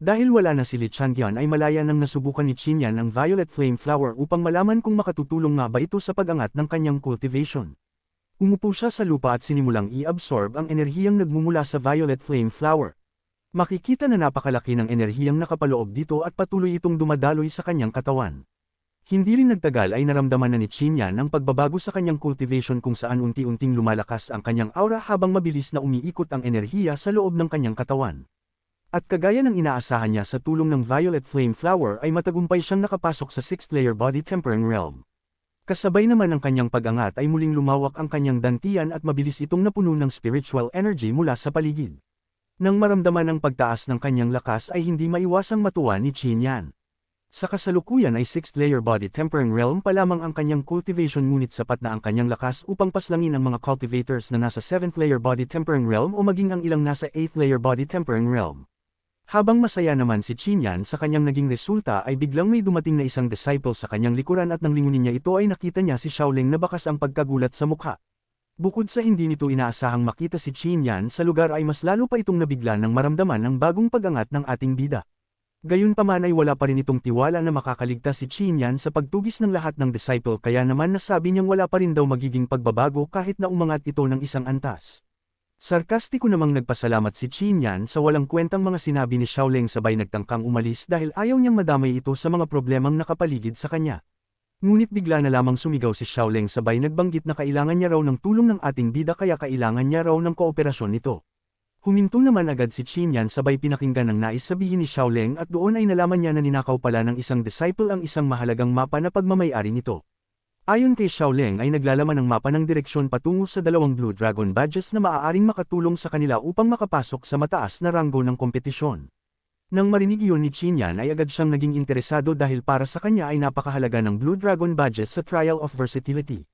Dahil wala na si Li Changyun ay malaya nang nasubukan ni Qin Yan ang Violet Flame Flower upang malaman kung makatutulong nga ba ito sa pag-angat ng kanyang cultivation. Umupo siya sa lupa at sinimulang i-absorb ang enerhiyang nagmumula sa Violet Flame Flower. Makikita na napakalaki ng enerhiyang nakapaloob dito at patuloy itong dumadaloy sa kanyang katawan. Hindi rin nagtagal ay naramdaman na ni Qin Yan ang pagbabago sa kanyang cultivation kung saan unti-unting lumalakas ang kanyang aura habang mabilis na umiikot ang enerhiya sa loob ng kanyang katawan. At kagaya ng inaasahan niya sa tulong ng Violet Flame Flower ay matagumpay siyang nakapasok sa 6th layer body tempering realm. Kasabay naman ng kanyang pag-angat ay muling lumawak ang kanyang dantian at mabilis itong napuno ng spiritual energy mula sa paligid. Nang maramdaman ang pagtaas ng kanyang lakas ay hindi maiwasang matuwa ni Qin Yan. Sa kasalukuyan ay 6th layer body tempering realm pa lamang ang kanyang cultivation ngunit sapat na ang kanyang lakas upang paslangin ang mga cultivators na nasa 7th layer body tempering realm o maging ang ilang nasa 8th layer body tempering realm. Habang masaya naman si Qin Yan sa kanyang naging resulta ay biglang may dumating na isang disciple sa kanyang likuran at nang lingunin niya ito ay nakita niya si Xiaoling na bakas ang pagkagulat sa mukha. Bukod sa hindi nito inaasahang makita si Qin Yan sa lugar ay mas lalo pa itong nabigla nang maramdaman ang bagong pag-angat ng ating bida. Gayunpaman ay wala pa rin itong tiwala na makakaligtas si Qin Yan sa pagtugis ng lahat ng disciple kaya naman nasabi niyang wala pa rin daw magiging pagbabago kahit na umangat ito ng isang antas. Sarkastiko namang nagpasalamat si Qin Yan sa walang kwentang mga sinabi ni Xiaoling sabay nagtangkang umalis dahil ayaw niyang madamay ito sa mga problemang nakapaligid sa kanya. Ngunit bigla na lamang sumigaw si Xiaoling sabay nagbanggit na kailangan niya raw ng tulong ng ating bida kaya kailangan niya raw ng kooperasyon nito. Huminto naman agad si Qin Yan sabay pinakinggan ang nais sabihin ni Xiaoling at doon ay nalaman niya na ninakaw pala ng isang disciple ang isang mahalagang mapa na pagmamay-ari nito. Ayon kay Xiaoling ay naglalaman ng mapa ng direksyon patungo sa dalawang Blue Dragon Badges na maaaring makatulong sa kanila upang makapasok sa mataas na ranggo ng kompetisyon. Nang marinig iyon ni Qin Yan ay agad siyang naging interesado dahil para sa kanya ay napakahalaga ng Blue Dragon Badges sa Trial of Versatility.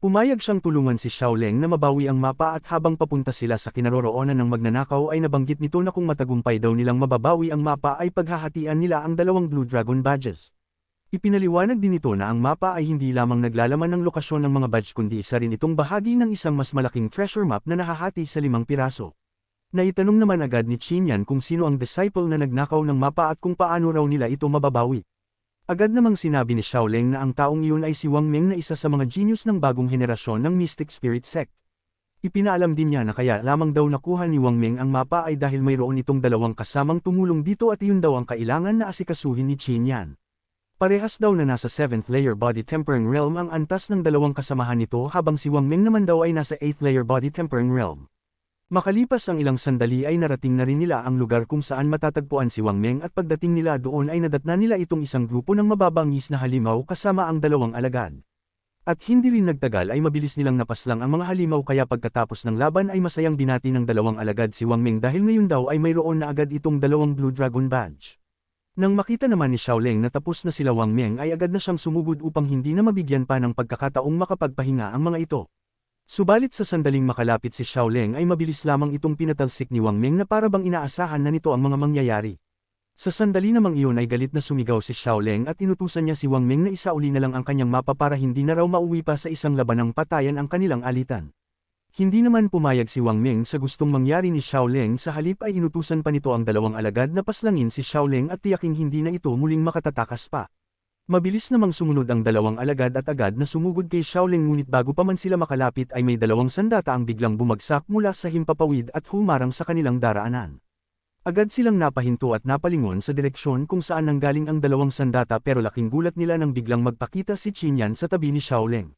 Pumayag siyang tulungan si Xiaoling na mabawi ang mapa at habang papunta sila sa kinaroroonan ng magnanakaw ay nabanggit nito na kung matagumpay daw nilang mababawi ang mapa ay paghahatian nila ang dalawang Blue Dragon Badges. Ipinaliwanag din ito na ang mapa ay hindi lamang naglalaman ng lokasyon ng mga badge kundi isa rin itong bahagi ng isang mas malaking treasure map na nahahati sa 5 piraso. Naitanong naman agad ni Qin Yan kung sino ang disciple na nagnakaw ng mapa at kung paano raw nila ito mababawi. Agad namang sinabi ni Xiaoling na ang taong iyon ay si Wang Meng na isa sa mga genius ng bagong henerasyon ng Mystic Spirit Sect. Ipinaalam din niya na kaya lamang daw nakuha ni Wang Meng ang mapa ay dahil mayroon itong dalawang kasamang tumulong dito at iyon daw ang kailangan na asikasuhin ni Qin Yan. Parehas daw na nasa 7th layer body tempering realm ang antas ng dalawang kasamahan nito habang si Wang Meng naman daw ay nasa 8th layer body tempering realm. Makalipas ang ilang sandali ay narating na rin nila ang lugar kung saan matatagpuan si Wang Meng at pagdating nila doon ay nadatna nila itong isang grupo ng mababangis na halimaw kasama ang dalawang alagad. At hindi rin nagtagal ay mabilis nilang napaslang ang mga halimaw kaya pagkatapos ng laban ay masayang binati ng dalawang alagad si Wang Meng dahil ngayon daw ay mayroon na agad itong dalawang Blue Dragon Badge. Nang makita naman ni Xiaoling na tapos na sila Wang Meng ay agad na siyang sumugod upang hindi na mabigyan pa ng pagkakataong makapagpahinga ang mga ito. Subalit sa sandaling makalapit si Xiaoling ay mabilis lamang itong pinatalsik ni Wang Meng na para bang inaasahan na nito ang mga mangyayari. Sa sandali namang iyon ay galit na sumigaw si Xiaoling at inutusan niya si Wang Meng na isauli na lang ang kanyang mapa para hindi na raw mauwi pa sa isang labanang patayan ang kanilang alitan. Hindi naman pumayag si Wang Meng sa gustong mangyari ni Xiaoling sa halip ay inutusan pa nito ang dalawang alagad na paslangin si Xiaoling at tiyaking hindi na ito muling makatatakas pa. Mabilis namang sumunod ang dalawang alagad at agad na sumugod kay Xiaoling ngunit bago pa man sila makalapit ay may dalawang sandata ang biglang bumagsak mula sa himpapawid at humarang sa kanilang daraanan. Agad silang napahinto at napalingon sa direksyon kung saan nanggaling ang dalawang sandata pero laking gulat nila nang biglang magpakita si Qin Yan sa tabi ni Xiaoling.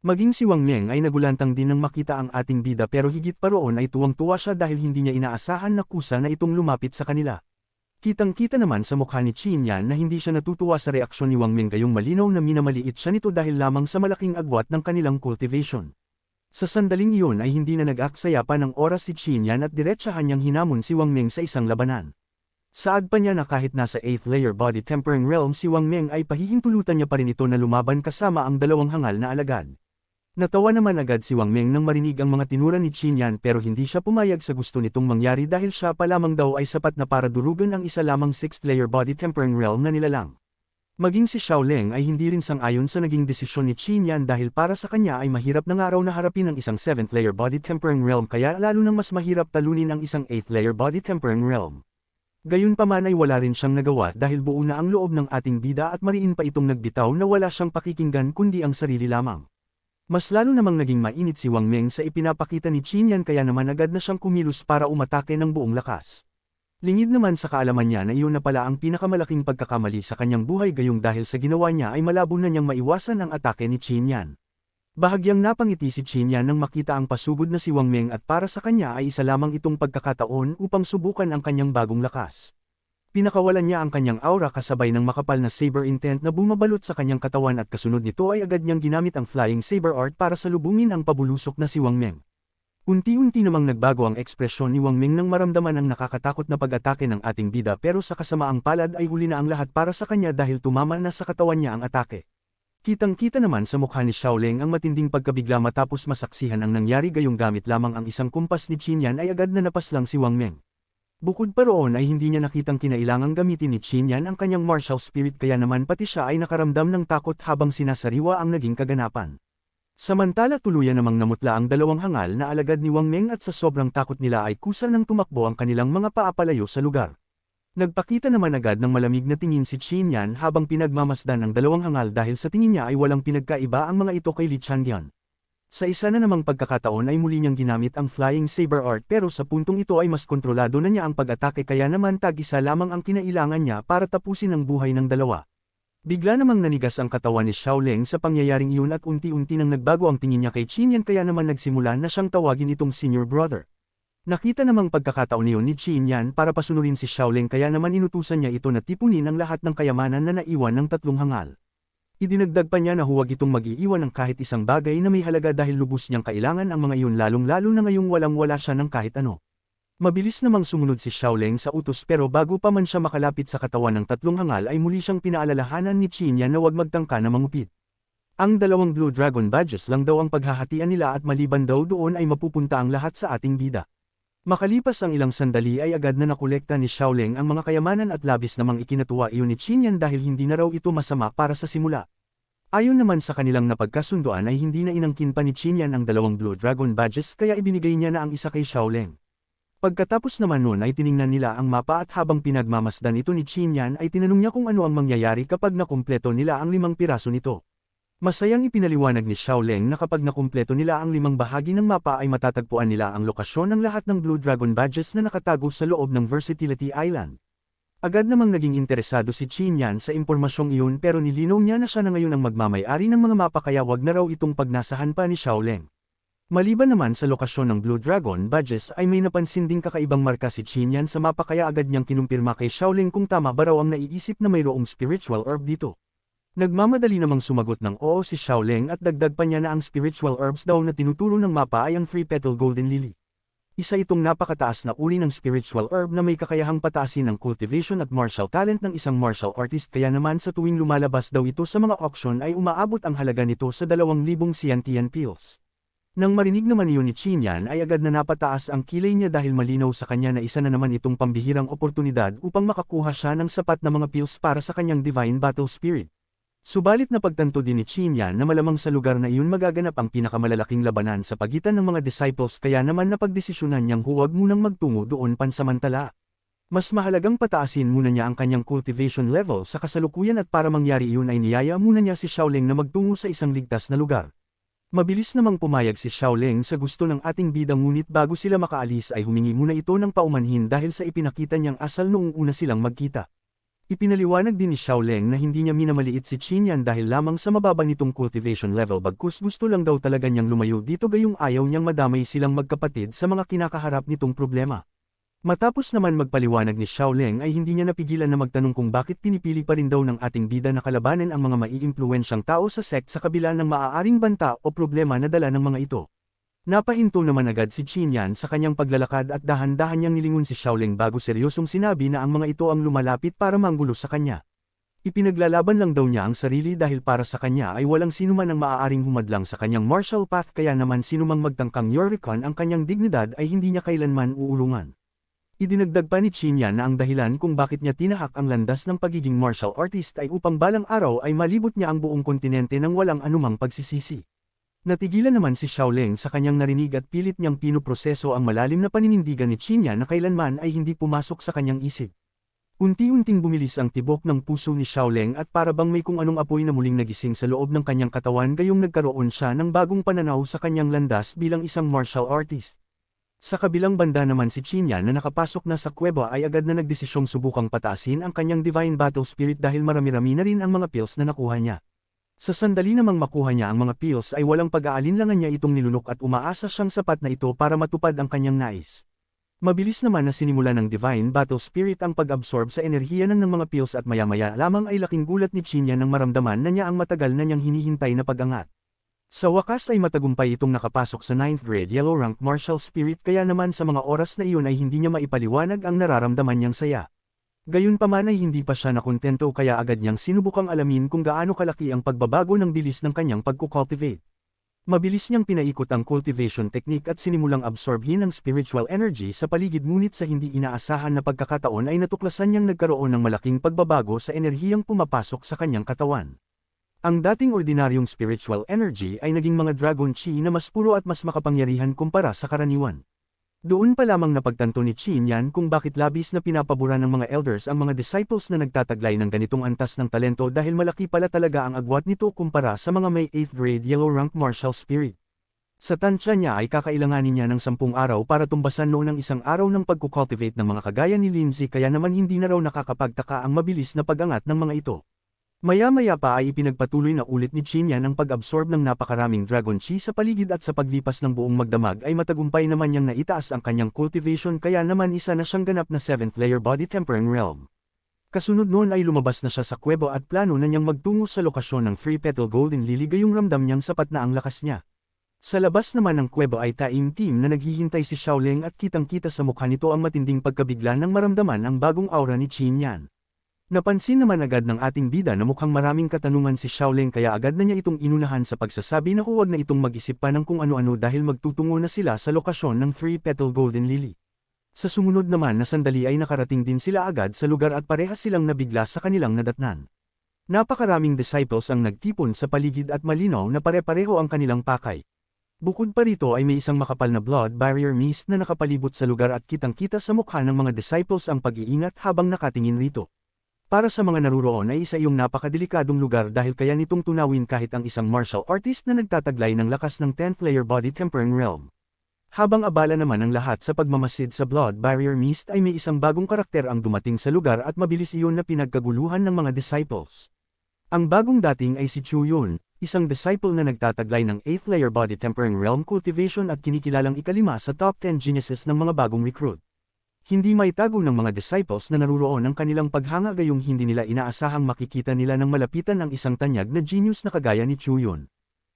Maging si Wang Meng ay nagulantang din nang makita ang ating bida pero higit pa roon ay tuwang-tuwa siya dahil hindi niya inaasahan na kusa na itong lumapit sa kanila. Kitang-kita naman sa mukha ni Qin Yan na hindi siya natutuwa sa reaksyon ni Wang Meng gayong malinaw na minamaliit siya nito dahil lamang sa malaking agwat ng kanilang cultivation. Sa sandaling iyon ay hindi na nag-aksaya pa ng oras si Qin Yan at diretsahan niyang hinamon si Wang Meng sa isang labanan. Saad pa niya na kahit nasa 8th layer body tempering realm si Wang Meng ay pahihintulutan niya pa rin ito na lumaban kasama ang dalawang hangal na alagad. Natawa naman agad si Wang Meng nang marinig ang mga tinura ni Qin Yan pero hindi siya pumayag sa gusto nitong mangyari dahil siya pa lamang daw ay sapat na para durugan ang isa lamang 6th layer body tempering realm na nilalang. Maging si Xiaoling ay hindi rin sang-ayon sa naging desisyon ni Qin Yan dahil para sa kanya ay mahirap na nga raw na harapin ang isang 7th layer body tempering realm kaya lalo nang mas mahirap talunin ang isang 8th layer body tempering realm. Gayunpaman ay wala rin siyang nagawa dahil buo na ang loob ng ating bida at mariin pa itong nagbitaw na wala siyang pakikinggan kundi ang sarili lamang. Mas lalo namang naging mainit si Wang Meng sa ipinapakita ni Qin Yan kaya naman agad na siyang kumilos para umatake ng buong lakas. Lingid naman sa kaalaman niya na iyon na pala ang pinakamalaking pagkakamali sa kanyang buhay gayong dahil sa ginawa niya ay malabo na niyang maiwasan ang atake ni Qin Yan. Bahagyang napangiti si Qin Yan nang makita ang pasugod na si Wang Meng at para sa kanya ay isa lamang itong pagkakataon upang subukan ang kanyang bagong lakas. Pinakawalan niya ang kanyang aura kasabay ng makapal na saber intent na bumabalot sa kanyang katawan at kasunod nito ay agad niyang ginamit ang flying saber art para salubungin ang pabulusok na si Wang Meng. Unti-unti namang nagbago ang ekspresyon ni Wang Meng nang maramdaman ang nakakatakot na pag-atake ng ating bida pero sa kasamaang palad ay huli na ang lahat para sa kanya dahil tumama na sa katawan niya ang atake. Kitang-kita naman sa mukha ni Xiaoleng ang matinding pagkabigla matapos masaksihan ang nangyari gayong gamit lamang ang isang kumpas ni Qin Yan ay agad na napaslang si Wang Meng. Bukod pa roon ay hindi niya nakitang kinailangang gamitin ni Qin Yan ang kanyang martial spirit kaya naman pati siya ay nakaramdam ng takot habang sinasariwa ang naging kaganapan. Samantala tuluyan namang namutla ang dalawang hangal na alagad ni Wang Meng at sa sobrang takot nila ay kusa nang tumakbo ang kanilang mga paapalayo sa lugar. Nagpakita naman agad ng malamig na tingin si Qin Yan habang pinagmamasdan ang dalawang hangal dahil sa tingin niya ay walang pinagkaiba ang mga ito kay Li Changyan. Sa isa na namang pagkakataon ay muli niyang ginamit ang flying saber art pero sa puntong ito ay mas kontrolado na niya ang pag-atake kaya naman tag-isa lamang ang kinailangan niya para tapusin ang buhay ng dalawa. Bigla namang nanigas ang katawan ni Xiaoleng sa pangyayaring iyon at unti-unti nang nagbago ang tingin niya kay Qin Yan kaya naman nagsimula na siyang tawagin itong senior brother. Nakita namang pagkakataon niyon ni Qin Yan para pasunurin si Xiaoleng kaya naman inutusan niya ito na tipunin ang lahat ng kayamanan na naiwan ng tatlong hangal. Idinagdag pa niya na huwag itong mag-iiwan ng kahit isang bagay na may halaga dahil lubos niyang kailangan ang mga iyon lalong-lalo na ngayong walang-wala siya ng kahit ano. Mabilis namang sumunod si Xiaoleng sa utos pero bago pa man siya makalapit sa katawan ng tatlong hangal ay muli siyang pinaalalahanan ni Qin Yan na huwag magtangka na mangupit. Ang dalawang Blue Dragon badges lang daw ang paghahatian nila at maliban daw doon ay mapupunta ang lahat sa ating bida. Makalipas ang ilang sandali ay agad na nakolekta ni Xiaoleng ang mga kayamanan at labis namang ikinatuwa iyon ni Qin Yan dahil hindi na raw ito masama para sa simula. Ayon naman sa kanilang napagkasunduan ay hindi na inangkin pa ni Qin Yan ang dalawang Blue Dragon badges kaya ibinigay niya na ang isa kay Xiaoleng. Pagkatapos naman nun ay tiningnan nila ang mapa at habang pinagmamasdan ito ni Qin Yan ay tinanong niya kung ano ang mangyayari kapag nakumpleto nila ang 5 piraso nito. Masayang ipinaliwanag ni Xiaoleng na kapag nakumpleto nila ang 5 bahagi ng mapa ay matatagpuan nila ang lokasyon ng lahat ng Blue Dragon badges na nakatago sa loob ng Versatility Island. Agad namang naging interesado si Qin Yan sa impormasyong iyon pero nilinaw niya na siya na ngayon ang magmamay-ari ng mga mapa kaya wag na raw itong pagnasahan pa ni Xiaoleng. Maliban naman sa lokasyon ng Blue Dragon badges ay may napansin ding kakaibang marka si Qin Yan sa mapa kaya agad niyang kinumpirma kay Xiaoleng kung tama ba raw ang naiisip na mayroong spiritual orb dito. Nagmamadali namang sumagot ng oo si Xiaoleng at dagdag pa niya na ang spiritual herbs daw na tinuturo ng mapa ay ang Free Petal Golden Lily. Isa itong napakataas na uri ng spiritual herb na may kakayahang pataasin ang cultivation at martial talent ng isang martial artist kaya naman sa tuwing lumalabas daw ito sa mga auction ay umaabot ang halaga nito sa 2,000 Xiantian pills. Nang marinig naman iyon ni Qin Yan ay agad na napataas ang kilay niya dahil malinaw sa kanya na isa na naman itong pambihirang oportunidad upang makakuha siya ng sapat na mga pills para sa kanyang Divine Battle Spirit. Subalit napagtanto din ni Qin Yan na malamang sa lugar na iyon magaganap ang pinakamalalaking labanan sa pagitan ng mga disciples kaya naman napagdesisyonan niyang huwag munang magtungo doon pansamantala. Mas mahalagang pataasin muna niya ang kanyang cultivation level sa kasalukuyan at para mangyari iyon ay niyaya muna niya si Xiaoleng na magtungo sa isang ligtas na lugar. Mabilis namang pumayag si Xiaoleng sa gusto ng ating bida ngunit bago sila makaalis ay humingi muna ito ng paumanhin dahil sa ipinakita niyang asal noong una silang magkita. Ipinaliwanag din ni Xiaoleng na hindi niya minamaliit si Qin Yan dahil lamang sa mababa nitong cultivation level bagkus gusto lang daw talaga niyang lumayo dito gayong ayaw niyang madamay silang magkapatid sa mga kinakaharap nitong problema. Matapos naman magpaliwanag ni Xiaoleng ay hindi niya napigilan na magtanong kung bakit pinipili pa rin daw ng ating bida na kalabanin ang mga maiimpluwensyang tao sa sect sa kabila ng maaaring banta o problema na dala ng mga ito. Napahinto naman agad si Qin Yan sa kanyang paglalakad at dahan-dahan niyang nilingon si Xiaoleng bago seryosong sinabi na ang mga ito ang lumalapit para manggulo sa kanya. Ipinaglalaban lang daw niya ang sarili dahil para sa kanya ay walang sinuman ang maaaring humadlang sa kanyang martial path kaya naman sinumang magtangkang yorikon ang kanyang dignidad ay hindi niya kailanman uulungan. Idinagdag pa ni Qin Yan na ang dahilan kung bakit niya tinahak ang landas ng pagiging martial artist ay upang balang araw ay malibot niya ang buong kontinente ng walang anumang pagsisisi. Natigilan naman si Xiaoleng sa kanyang narinig at pilit niyang pinoproseso ang malalim na paninindigan ni Qin Yan na kailanman ay hindi pumasok sa kanyang isip. Unti-unting bumilis ang tibok ng puso ni Xiaoleng at para bang may kung anong apoy na muling nagising sa loob ng kanyang katawan gayong nagkaroon siya ng bagong pananaw sa kanyang landas bilang isang martial artist. Sa kabilang banda naman si Qinyan na nakapasok na sa kuweba ay agad na nagdesisyong subukang pataasin ang kanyang Divine Battle Spirit dahil marami-rami na rin ang mga pills na nakuha niya. Sa sandali namang makuha niya ang mga pills ay walang pag-aalinlangan niya itong nilunok at umaasa siyang sapat na ito para matupad ang kanyang nais. Mabilis naman na sinimula ng Divine Battle Spirit ang pag-absorb sa enerhiya ng mga pills at maya-maya lamang ay laking gulat ni Qinyan nang maramdaman na niya ang matagal na niyang hinihintay na pag-angat. Sa wakas ay matagumpay itong nakapasok sa 9th grade Yellow Rank Martial Spirit kaya naman sa mga oras na iyon ay hindi niya maipaliwanag ang nararamdaman niyang saya. Gayunpaman ay hindi pa siya nakontento kaya agad niyang sinubukang alamin kung gaano kalaki ang pagbabago ng bilis ng kanyang pagkukultivate. Mabilis niyang pinaikot ang cultivation technique at sinimulang absorbhin ang spiritual energy sa paligid ngunit sa hindi inaasahan na pagkakataon ay natuklasan niyang nagkaroon ng malaking pagbabago sa enerhiyang pumapasok sa kanyang katawan. Ang dating ordinaryong spiritual energy ay naging mga dragon chi na mas puro at mas makapangyarihan kumpara sa karaniwan. Doon pa lamang napagtanto ni Qinyan kung bakit labis na pinapabura ng mga elders ang mga disciples na nagtataglay ng ganitong antas ng talento dahil malaki pala talaga ang agwat nito kumpara sa mga may 8th grade Yellow Rank Martial Spirit. Sa tansya niya ay kakailanganin niya ng 10 araw para tumbasan noon ang isang araw ng pagkukultivate ng mga kagaya ni Lindsay kaya naman hindi na raw nakakapagtaka ang mabilis na pag-angat ng mga ito. Maya-maya pa ay ipinagpatuloy na ulit ni Qinyan ang pag-absorb ng napakaraming Dragon Chi sa paligid at sa paglipas ng buong magdamag ay matagumpay naman niyang naitaas ang kanyang cultivation kaya naman isa na siyang ganap na 7th layer body tempering realm. Kasunod noon ay lumabas na siya sa kuweba at plano na niyang magtungo sa lokasyon ng 3-petal golden lily gayong ramdam niyang sapat na ang lakas niya. Sa labas naman ng kuweba ay taimtim na naghihintay si Xiaoleng at kitang-kita sa mukha nito ang matinding pagkabigla nang maramdaman ang bagong aura ni Qinyan. Napansin naman agad ng ating bida na mukhang maraming katanungan si Xiaoleng kaya agad na niya itong inunahan sa pagsasabi na huwag na itong mag-isip pa ng kung ano-ano dahil magtutungo na sila sa lokasyon ng 3-petal golden lily. Sa sumunod naman na sandali ay nakarating din sila agad sa lugar at parehas silang nabigla sa kanilang nadatnan. Napakaraming disciples ang nagtipon sa paligid at malinaw na pare-pareho ang kanilang pakay. Bukod pa rito ay may isang makapal na blood barrier mist na nakapalibot sa lugar at kitang-kita sa mukha ng mga disciples ang pag-iingat habang nakatingin rito. Para sa mga naruroon ay isa iyong napakadelikadong lugar dahil kaya nitong tunawin kahit ang isang martial artist na nagtataglay ng lakas ng 10th layer body tempering realm. Habang abala naman ang lahat sa pagmamasid sa blood barrier mist ay may isang bagong karakter ang dumating sa lugar at mabilis iyon na pinagkaguluhan ng mga disciples. Ang bagong dating ay si Chu Yun, isang disciple na nagtataglay ng 8th layer body tempering realm cultivation at kinikilalang ikalima sa top 10 geniuses ng mga bagong recruit. Hindi maitago ng mga disciples na naruroon ang kanilang paghanga gayong hindi nila inaasahang makikita nila ng malapitan ang isang tanyag na genius na kagaya ni Chu Yun.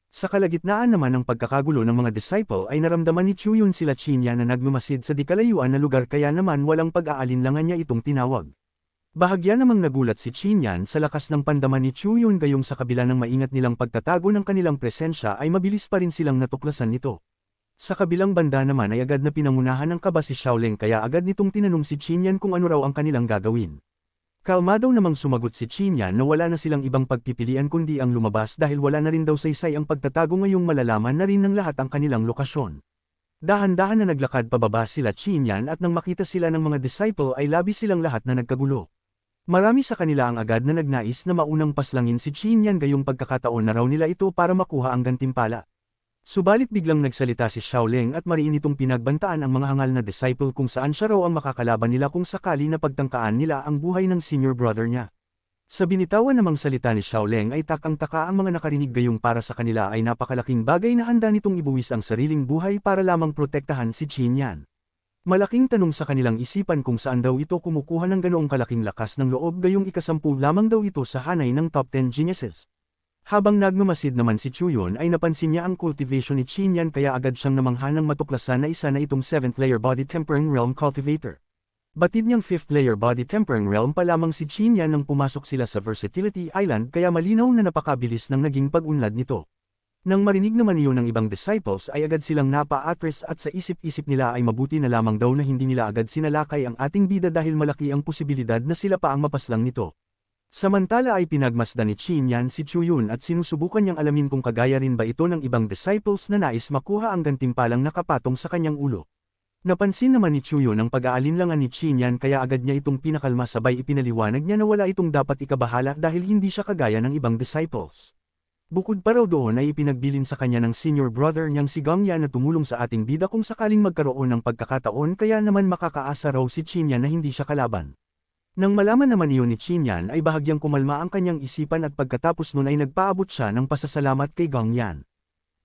Sa kalagitnaan naman ng pagkakagulo ng mga disciple ay naramdaman ni Chu Yun sila Qinyan na nagmamasid sa di kalayuan na lugar kaya naman walang pag-aalinlangan niya itong tinawag. Bahagya namang nagulat si Qinyan sa lakas ng pandaman ni Chu Yun gayong sa kabila ng maingat nilang pagtatago ng kanilang presensya ay mabilis pa rin silang natuklasan nito. Sa kabilang banda naman ay agad na pinangunahan ng kaba si Xiaoleng kaya agad nitong tinanong si Qinyan kung ano raw ang kanilang gagawin. Kalmado namang sumagot si Qinyan na wala na silang ibang pagpipilian kundi ang lumabas dahil wala na rin daw saysay ang pagtatago ngayong malalaman na rin ng lahat ang kanilang lokasyon. Dahan-dahan na naglakad pababa sila Qinyan at nang makita sila ng mga disciple ay labis silang lahat na nagkagulo. Marami sa kanila ang agad na nagnais na maunang paslangin si Qinyan gayong pagkakataon na raw nila ito para makuha ang gantimpala. Subalit biglang nagsalita si Xiaoleng at mariin itong pinagbantaan ang mga hangal na disciple kung saan siya raw ang makakalaban nila kung sakali na pagtangkaan nila ang buhay ng senior brother niya. Sa binitawan namang salita ni Xiaoleng ay takang-taka ang mga nakarinig gayong para sa kanila ay napakalaking bagay na handa nitong ibuwis ang sariling buhay para lamang protektahan si Qinyan. Malaking tanong sa kanilang isipan kung saan daw ito kumukuha ng ganoong kalaking lakas ng loob gayong ikasampu lamang daw ito sa hanay ng top 10 geniuses. Habang nagmamasid naman si Chu Yun ay napansin niya ang cultivation ni Qinyan kaya agad siyang namangha ng matuklasan na isa na itong 7th layer body tempering realm cultivator. Batid niyang 5th layer body tempering realm pa lamang si Qinyan nang pumasok sila sa Versatility Island kaya malinaw na napakabilis ng naging pag-unlad nito. Nang marinig naman iyon ng ibang disciples ay agad silang napa-atras at sa isip-isip nila ay mabuti na lamang daw na hindi nila agad sinalakay ang ating bida dahil malaki ang posibilidad na sila pa ang mapaslang nito. Samantala ay pinagmasdan ni Qinyan si Chu Yun at sinusubukan niyang alamin kung kagaya rin ba ito ng ibang disciples na nais makuha ang gantimpalang nakapatong sa kanyang ulo. Napansin naman ni Chuyon ang pag-aalinlangan ni Qin Yan kaya agad niya itong pinakalma sabay ipinaliwanag niya na wala itong dapat ikabahala dahil hindi siya kagaya ng ibang disciples. Bukod pa raw doon ay ipinagbilin sa kanya ng senior brother niyang si Gangyan na tumulong sa ating bida kung sakaling magkaroon ng pagkakataon kaya naman makakaasa raw si Qin Yan na hindi siya kalaban. Nang malaman naman iyon ni Qin Yan ay bahagyang kumalma ang kanyang isipan at pagkatapos nun ay nagpaabot siya ng pasasalamat kay Gangyan.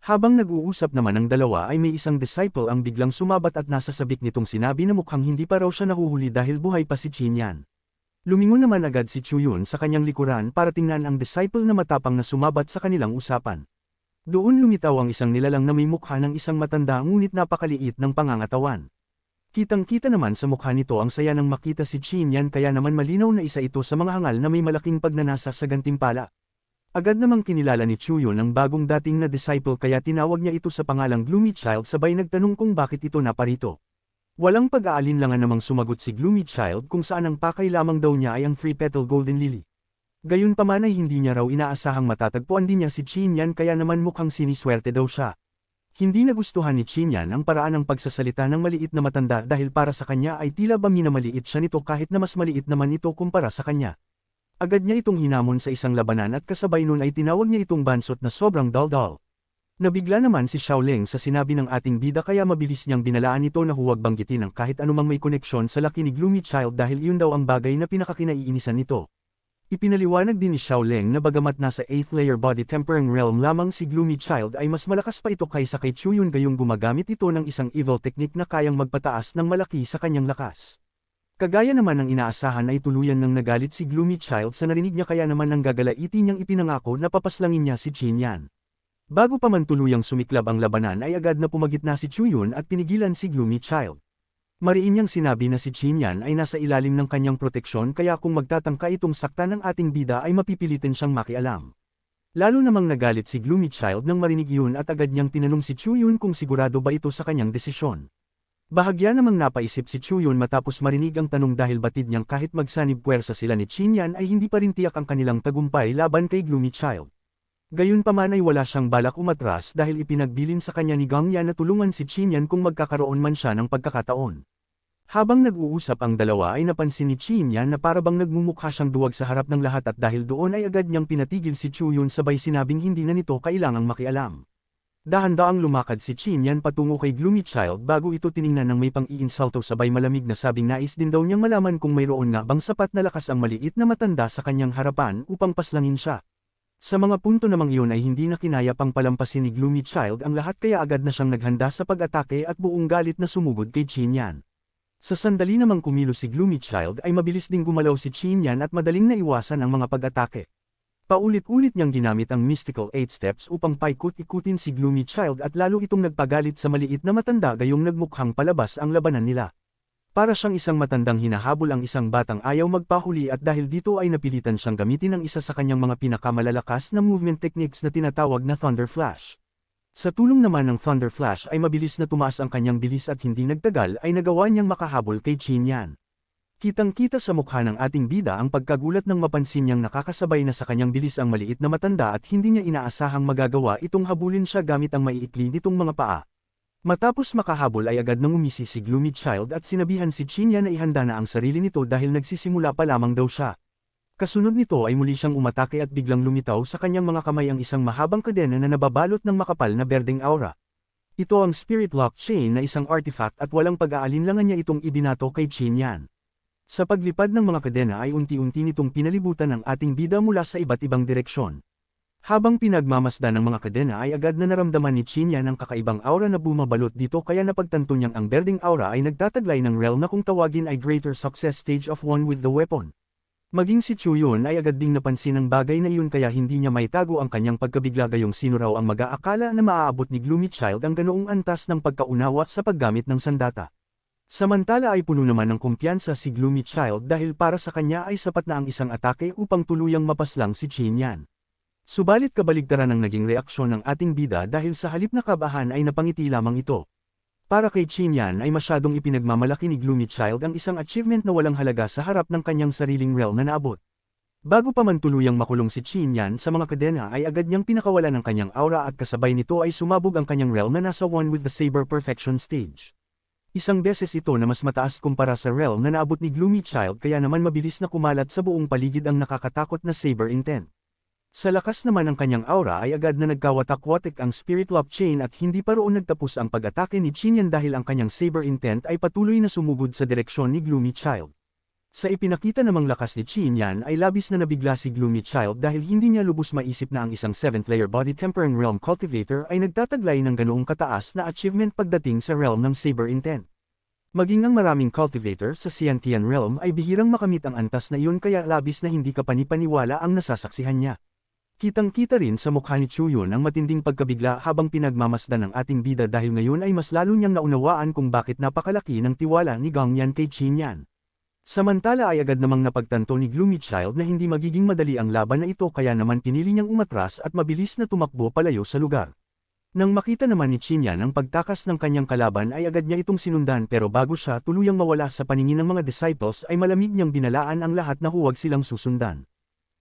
Habang nag-uusap naman ang dalawa ay may isang disciple ang biglang sumabat at nasa sabik nitong sinabi na mukhang hindi pa raw siya nahuhuli dahil buhay pa si Qin Yan. Lumingon naman agad si Chuyon sa kanyang likuran para tingnan ang disciple na matapang na sumabat sa kanilang usapan. Doon lumitaw ang isang nilalang na may mukha ng isang matanda ngunit napakaliit ng pangangatawan. Kitang-kita naman sa mukha nito ang saya nang makita si Qin Yan kaya naman malinaw na isa ito sa mga hangal na may malaking pagnanasa sa gantimpala. Agad namang kinilala ni Chuyon ang bagong dating na disciple kaya tinawag niya ito sa pangalang Gloomy Child sabay nagtanong kung bakit ito naparito. Walang pag-aalinlangan namang sumagot si Gloomy Child kung saan ang pakay lamang daw niya ay ang Free Petal Golden Lily. Gayunpaman ay hindi niya raw inaasahang matatagpuan din niya si Qin Yan kaya naman mukhang siniswerte daw siya. Hindi nagustuhan ni Qin Yan ang paraan ng pagsasalita ng maliit na matanda dahil para sa kanya ay tila ba minamaliit siya nito kahit na mas maliit naman ito kumpara sa kanya. Agad niya itong hinamon sa isang labanan at kasabay nun ay tinawag niya itong bansot na sobrang daldal. Nabigla naman si Xiaoleng sa sinabi ng ating bida kaya mabilis niyang binalaan ito na huwag banggitin ang kahit anumang may koneksyon sa laki ni Gloomy Child dahil iyon daw ang bagay na pinakakinaiinisan nito. Ipinaliwanag din ni Xiaoleng na bagamat nasa 8th layer body tempering realm lamang si Gloomy Child ay mas malakas pa ito kaysa kay Chuyon gayong gumagamit ito ng isang evil technique na kayang magpataas ng malaki sa kanyang lakas. Kagaya naman ng inaasahan ay tuluyan ng nagalit si Gloomy Child sa narinig niya kaya naman ng gagalaiti niyang ipinangako na papaslangin niya si Qin Yan. Bago pa man tuluyang sumiklab ang labanan ay agad na pumagitna si Chuyon at pinigilan si Gloomy Child. Mariin niyang sinabi na si Qin Yan ay nasa ilalim ng kanyang proteksyon kaya kung magtatangka itong sakta ng ating bida ay mapipilitin siyang makialam. Lalo namang nagalit si Gloomy Child nang marinig yun at agad niyang tinanong si Chuyon kung sigurado ba ito sa kanyang desisyon. Bahagya namang napaisip si Chuyon matapos marinig ang tanong dahil batid niyang kahit magsanib puwersa sila ni Qin Yan ay hindi pa rin tiyak ang kanilang tagumpay laban kay Gloomy Child. Gayunpaman ay wala siyang balak umatras dahil ipinagbilin sa kanya ni Gangyan na tulungan si Qin Yan kung magkakaroon man siya ng pagkakataon. Habang nag-uusap ang dalawa ay napansin ni Qin Yan na parabang nagmumukha siyang duwag sa harap ng lahat at dahil doon ay agad niyang pinatigil si Chuyon sabay sinabing hindi na nito kailangang makialam. Dahan-daang lumakad si Qin Yan patungo kay Gloomy Child bago ito tiningnan ng may pang-iinsulto sabay malamig na sabing nais din daw niyang malaman kung mayroon nga bang sapat na lakas ang maliit na matanda sa kanyang harapan upang paslangin siya. Sa mga punto namang iyon ay hindi na kinaya pang palampasin ni Gloomy Child ang lahat kaya agad na siyang naghanda sa pag-atake at buong galit na sumugod kay Qin Yan. Sa sandali namang kumilos si Gloomy Child ay mabilis ding gumalaw si Qin Yan at madaling naiwasan ang mga pag-atake. Paulit-ulit niyang ginamit ang Mystical 8 Steps upang paikot-ikutin si Gloomy Child at lalo itong nagpagalit sa maliit na matanda gayong nagmukhang palabas ang labanan nila. Para siyang isang matandang hinahabol ang isang batang ayaw magpahuli at dahil dito ay napilitan siyang gamitin ang isa sa kanyang mga pinakamalalakas na movement techniques na tinatawag na Thunder Flash. Sa tulong naman ng Thunder Flash ay mabilis na tumaas ang kanyang bilis at hindi nagtagal ay nagawa niyang makahabol kay Qin Yan. Kitang-kita sa mukha ng ating bida ang pagkagulat nang mapansin niyang nakakasabay na sa kanyang bilis ang maliit na matanda at hindi niya inaasahang magagawa itong habulin siya gamit ang maiikli nitong mga paa. Matapos makahabol ay agad nang umisi si Gloomy Child at sinabihan si Qin Yan na ihanda na ang sarili nito dahil nagsisimula pa lamang daw siya. Kasunod nito ay muli siyang umatake at biglang lumitaw sa kanyang mga kamay ang isang mahabang kadena na nababalot ng makapal na berdeng aura. Ito ang Spirit Lock Chain na isang artifact at walang pag-aalinlangan niya itong ibinato kay Qin Yan. Sa paglipad ng mga kadena ay unti-unti nitong pinalibutan ang ating bida mula sa iba't ibang direksyon. Habang pinagmamasdan ng mga kadena ay agad na naramdaman ni Qin Yan ang kakaibang aura na bumabalot dito kaya napagtanto niyang ang berdeng aura ay nagtataglay ng realm na kung tawagin ay Greater Success Stage of One with the Weapon. Maging si Chuyon ay agad ding napansin ang bagay na iyon kaya hindi niya maitago ang kanyang pagkabigla gayong sino raw ang mag-aakala na maaabot ni Gloomy Child ang ganoong antas ng pagkaunawa sa paggamit ng sandata. Samantala ay puno naman ng kumpiyansa si Gloomy Child dahil para sa kanya ay sapat na ang isang atake upang tuluyang mapaslang si Qin Yan. Subalit kabaligtaran ang naging reaksyon ng ating bida dahil sa halip na kabahan ay napangiti lamang ito. Para kay Qin Yan ay masyadong ipinagmamalaki ni Gloomy Child ang isang achievement na walang halaga sa harap ng kanyang sariling realm na naabot. Bago pa man tuluyang makulong si Qin Yan sa mga kadena ay agad niyang pinakawalan ng kanyang aura at kasabay nito ay sumabog ang kanyang realm na nasa one with the Saber Perfection Stage. Isang beses ito na mas mataas kumpara sa realm na naabot ni Gloomy Child kaya naman mabilis na kumalat sa buong paligid ang nakakatakot na Saber Intent. Sa lakas naman ng kanyang aura ay agad na nagkawatak-watik ang Spirit Lock Chain at hindi pa roon nagtapos ang pag-atake ni Xinyan dahil ang kanyang Saber Intent ay patuloy na sumugod sa direksyon ni Gloomy Child. Sa ipinakita namang lakas ni Xinyan ay labis na nabigla si Gloomy Child dahil hindi niya lubos maisip na ang isang 7th-layer Body Tempering Realm Cultivator ay nagtataglay ng ganoong kataas na achievement pagdating sa realm ng Saber Intent. Maging ang maraming cultivator sa Xiantian Realm ay bihirang makamit ang antas na iyon kaya labis na hindi kapani-paniwala ang nasasaksihan niya. Kitang-kita rin sa mukha ni Chuyun ang matinding pagkabigla habang pinagmamasdan ng ating bida dahil ngayon ay mas lalo niyang naunawaan kung bakit napakalaki ng tiwala ni Gangyan kay Xinyan. Samantala ay agad namang napagtanto ni Gloomy Child na hindi magiging madali ang laban na ito kaya naman pinili niyang umatras at mabilis na tumakbo palayo sa lugar. Nang makita naman ni Xinyan ang pagtakas ng kanyang kalaban ay agad niya itong sinundan pero bago siya tuluyang mawala sa paningin ng mga disciples ay malamig niyang binalaan ang lahat na huwag silang susundan.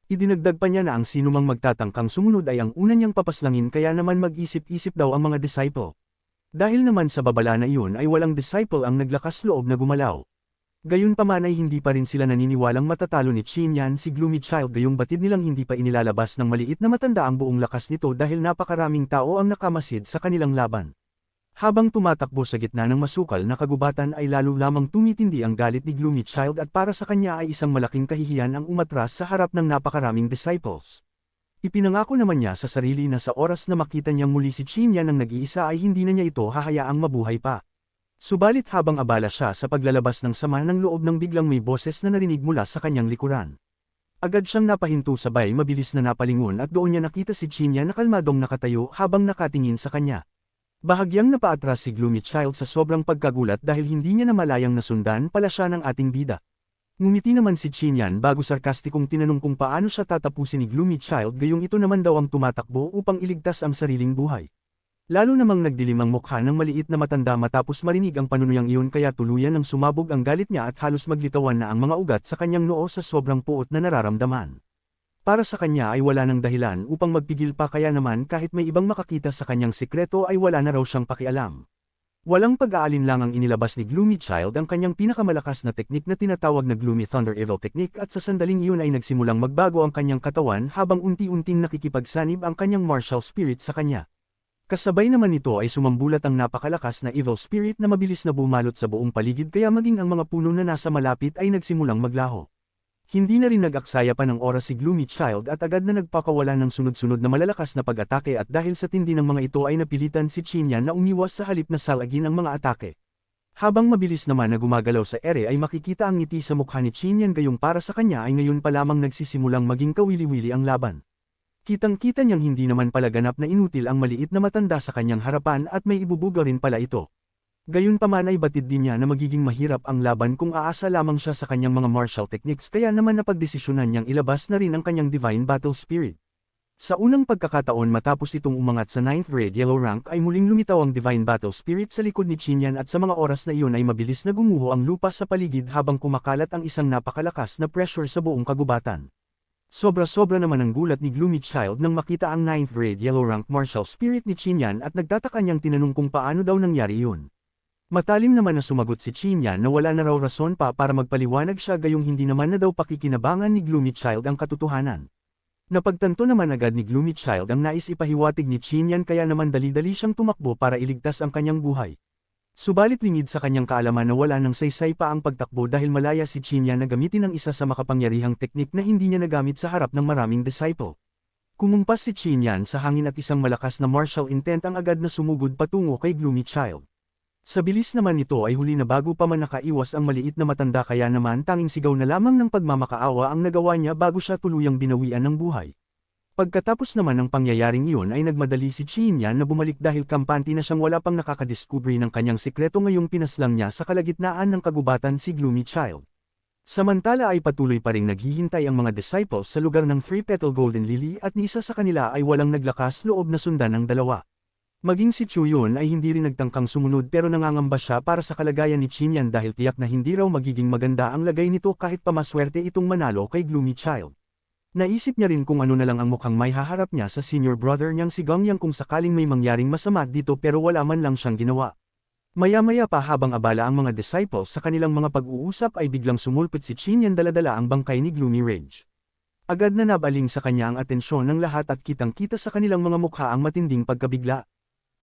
Idinagdag pa niya na ang sinumang magtatangkang sumunod ay ang una niyang papaslangin kaya naman mag-isip-isip daw ang mga disciple. Dahil naman sa babala na iyon ay walang disciple ang naglakas loob na gumalaw. Gayunpaman ay hindi pa rin sila naniniwalang matatalo ni Xinyan si Gloomy Child gayong batid nilang hindi pa inilalabas ng maliit na matanda ang buong lakas nito dahil napakaraming tao ang nakamasid sa kanilang laban. Habang tumatakbo sa gitna ng masukal na kagubatan ay lalo lamang tumitindi ang galit ni Gloomy Child at para sa kanya ay isang malaking kahihiyan ang umatras sa harap ng napakaraming disciples. Ipinangako naman niya sa sarili na sa oras na makita niyang muli si Xinyan ng nag-iisa ay hindi na niya ito hahayaang mabuhay pa. Subalit habang abala siya sa paglalabas ng sama ng loob nang biglang may boses na narinig mula sa kanyang likuran. Agad siyang napahinto sabay mabilis na napalingon at doon niya nakita si Xinyan na kalmadong nakatayo habang nakatingin sa kanya. Bahagyang napaatras si Gloomy Child sa sobrang pagkagulat dahil hindi niya namalayang nasundan pala siya ng ating bida. Ngumiti naman si Xinyan bago sarkastikong tinanong kung paano siya tatapusin ni Gloomy Child gayong ito naman daw ang tumatakbo upang iligtas ang sariling buhay. Lalo namang nagdilim ang mukha ng maliit na matanda matapos marinig ang panunuyang iyon kaya tuluyan ng sumabog ang galit niya at halos maglitawan na ang mga ugat sa kanyang noo sa sobrang puot na nararamdaman. Para sa kanya ay wala ng dahilan upang magpigil pa kaya naman kahit may ibang makakita sa kanyang sikreto ay wala na raw siyang pakialam. Walang pag-aalin lang ang inilabas ni Gloomy Child ang kanyang pinakamalakas na teknik na tinatawag na Gloomy Thunder Evil Technique at sa sandaling iyon ay nagsimulang magbago ang kanyang katawan habang unti-unting nakikipagsanib ang kanyang martial spirit sa kanya. Kasabay naman nito ay sumambulat ang napakalakas na evil spirit na mabilis na bumalot sa buong paligid kaya maging ang mga puno na nasa malapit ay nagsimulang maglaho. Hindi na rin nag-aksaya pa ng oras si Gloomy Child at agad na nagpakawala ng sunod-sunod na malalakas na pag-atake at dahil sa tindi ng mga ito ay napilitan si Xinyan na umiwas sa halip na salagin ang mga atake. Habang mabilis naman na gumagalaw sa ere ay makikita ang ngiti sa mukha ni Xinyan gayong para sa kanya ay ngayon pa lamang nagsisimulang maging kawili-wili ang laban. Kitang-kita niyang hindi naman pala ganap na inutil ang maliit na matanda sa kanyang harapan at may ibubuga rin pala ito. Gayunpaman ay batid din niya na magiging mahirap ang laban kung aasa lamang siya sa kanyang mga martial techniques kaya naman napagdesisyonan niyang ilabas na rin ang kanyang Divine Battle Spirit. Sa unang pagkakataon matapos itong umangat sa 9th grade yellow rank ay muling lumitaw ang Divine Battle Spirit sa likod ni Xinyan at sa mga oras na iyon ay mabilis na gumuho ang lupa sa paligid habang kumakalat ang isang napakalakas na pressure sa buong kagubatan. Sobra-sobra naman ang gulat ni Gloomy Child nang makita ang 9th grade yellow rank martial spirit ni Xinyan at nagtataka niyang tinanong kung paano daw nangyari yun. Matalim naman na sumagot si Xinyan na wala na raw rason pa para magpaliwanag siya gayong hindi naman na daw pakikinabangan ni Gloomy Child ang katotohanan. Napagtanto naman agad ni Gloomy Child ang nais ipahiwatig ni Xinyan kaya naman dali-dali siyang tumakbo para iligtas ang kanyang buhay. Subalit lingid sa kanyang kaalaman na wala nang saysay pa ang pagtakbo dahil malaya si Xinyan na gamitin ang isa sa makapangyarihang teknik na hindi niya nagamit sa harap ng maraming disciple. Kumumpas si Xinyan sa hangin at isang malakas na martial intent ang agad na sumugod patungo kay Gloomy Child. Sa bilis naman nito ay huli na bago pa man nakaiwas ang maliit na matanda kaya naman tanging sigaw na lamang ng pagmamakaawa ang nagawa niya bago siya tuluyang binawian ng buhay. Pagkatapos naman ng pangyayaring iyon ay nagmadali si Xinyan na bumalik dahil kampante na siyang wala pang nakakadiskubre ng kanyang sikreto ngayong pinaslang niya sa kalagitnaan ng kagubatan si Gloomy Child. Samantala ay patuloy pa ring naghihintay ang mga disciples sa lugar ng Three Petal Golden Lily at ni isa sa kanila ay walang naglakas loob na sundan ang dalawa. Maging si Chuyun ay hindi rin nagtangkang sumunod pero nangangamba siya para sa kalagayan ni Xinyan dahil tiyak na hindi raw magiging maganda ang lagay nito kahit pa maswerte itong manalo kay Gloomy Child. Naisip niya rin kung ano na lang ang mukhang may haharap niya sa senior brother niyang si Gangyang kung sakaling may mangyaring masama dito pero wala man lang siyang ginawa. Maya-maya pa habang abala ang mga disciples sa kanilang mga pag-uusap ay biglang sumulpot si Qin Yan dala-dala ang bangkay ni Gloomy Ridge. Agad na nabaling sa kanya ang atensyon ng lahat at kitang-kita sa kanilang mga mukha ang matinding pagkabigla.